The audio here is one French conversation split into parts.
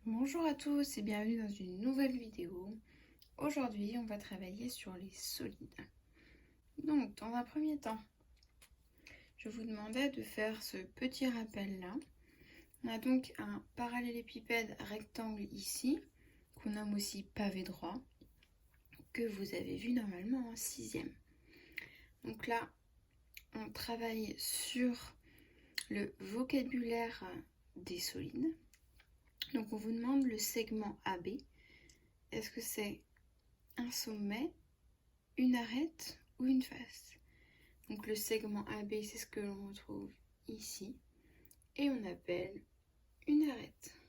Bonjour à tous et bienvenue dans une nouvelle vidéo. Aujourd'hui, on va travailler sur les solides. Donc, dans un premier temps, je vous demandais de faire ce petit rappel-là. On a donc un parallélépipède rectangle ici, qu'on nomme aussi pavé droit, que vous avez vu normalement en 6e. Donc là, on travaille sur le vocabulaire des solides. Donc on vous demande le segment AB. Est-ce que c'est un sommet, une arête ou une face? Donc le segment AB, c'est ce que l'on retrouve ici. Et on appelle une arête.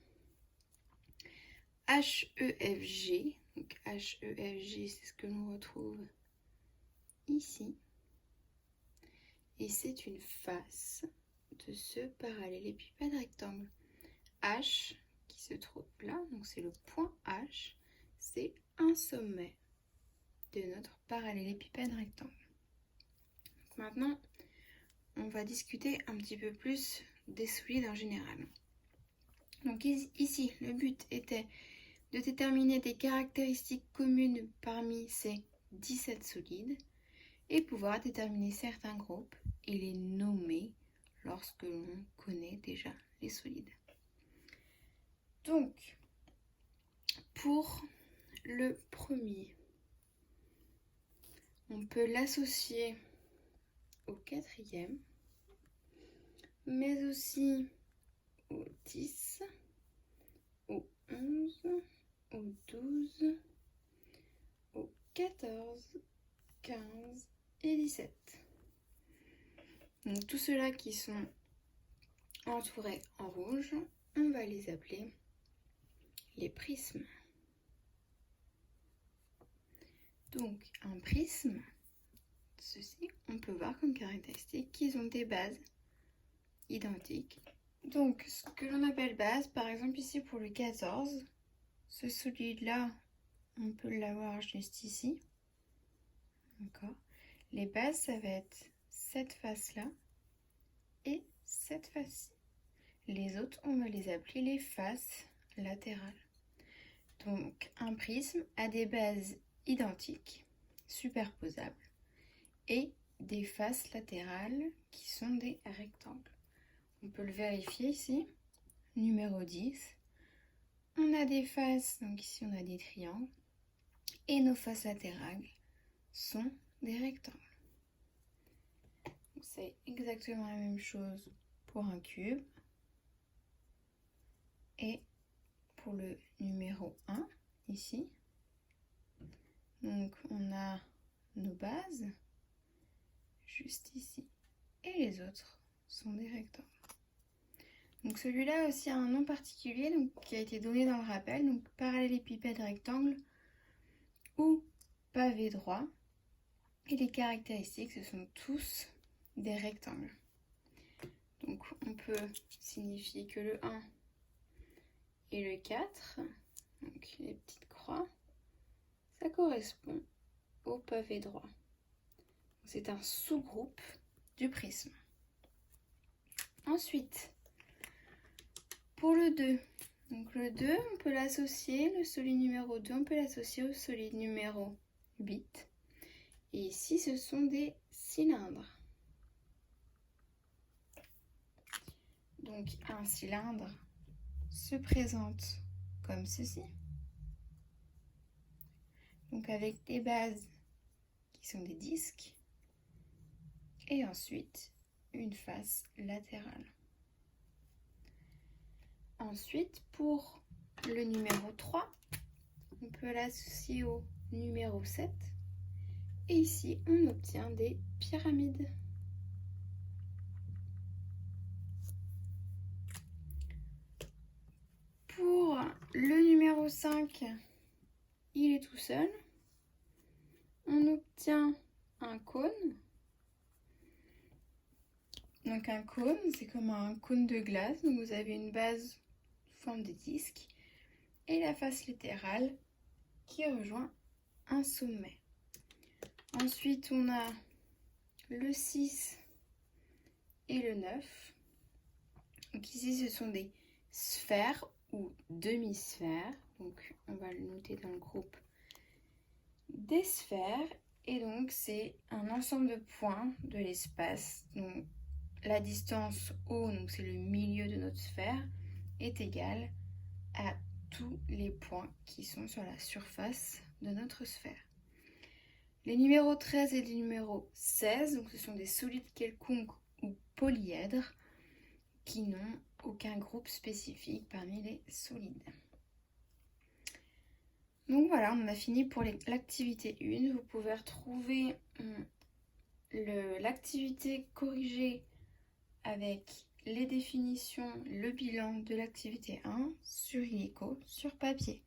HEFG, donc HEFG, c'est ce que l'on retrouve ici. Et c'est une face de ce parallélépipède rectangle. H qui se trouve là, donc c'est le point H, c'est un sommet de notre parallélépipède rectangle. Donc maintenant, on va discuter un petit peu plus des solides en général. Donc ici, le but était de déterminer des caractéristiques communes parmi ces 17 solides et pouvoir déterminer certains groupes et les nommer lorsque l'on connaît déjà les solides. Donc, pour le premier, on peut l'associer au 4e, mais aussi au 10, au 11, au 12, au 14, 15 et 17. Donc tous ceux-là qui sont entourés en rouge, on va les appeler les prismes. Donc un prisme, ceci, on peut voir comme caractéristique qu'ils ont des bases identiques. Donc ce que l'on appelle base, par exemple ici pour le 14, ce solide-là, on peut l'avoir juste ici. D'accord. Les bases, ça va être cette face-là et cette face-ci. Les autres, on va les appeler les faces latérales. Donc, un prisme a des bases identiques, superposables, et des faces latérales qui sont des rectangles. On peut le vérifier ici. Numéro 10. On a des faces, donc ici on a des triangles, et nos faces latérales sont des rectangles. C'est exactement la même chose pour un cube. Et pour le numéro 1, ici, donc on a nos bases, juste ici. Et les autres sont des rectangles. Donc celui-là aussi a un nom particulier donc, qui a été donné dans le rappel, donc parallélépipède rectangle ou pavé droit. Et les caractéristiques, ce sont tous des rectangles. Donc on peut signifier que le 1 et le 4, donc les petites croix, ça correspond au pavé droit. C'est un sous-groupe du prisme. Ensuite, pour le 2, donc le 2, on peut l'associer, le solide numéro 2, on peut l'associer au solide numéro 8. Et ici, ce sont des cylindres. Donc un cylindre se présente comme ceci. Donc avec des bases qui sont des disques. Et ensuite, une face latérale. Ensuite, pour le numéro 3, on peut l'associer au numéro 7. Et ici, on obtient des pyramides. Pour le numéro 5, il est tout seul. On obtient un cône. Donc un cône, c'est comme un cône de glace. Donc vous avez une base sous forme de disque et la face latérale qui rejoint un sommet. Ensuite, on a le 6 et le 9. Donc ici, ce sont des sphères ou demi-sphère. Donc on va le noter dans le groupe des sphères. Et donc c'est un ensemble de points de l'espace. Donc la distance O, donc c'est le milieu de notre sphère, est égale à tous les points qui sont sur la surface de notre sphère. Les numéros 13 et les numéros 16, donc ce sont des solides quelconques ou polyèdres qui n'ont aucun groupe spécifique parmi les solides. Donc voilà, on a fini pour l'activité 1. Vous pouvez retrouver l'activité corrigée avec les définitions, le bilan de l'activité 1 sur illico, sur papier.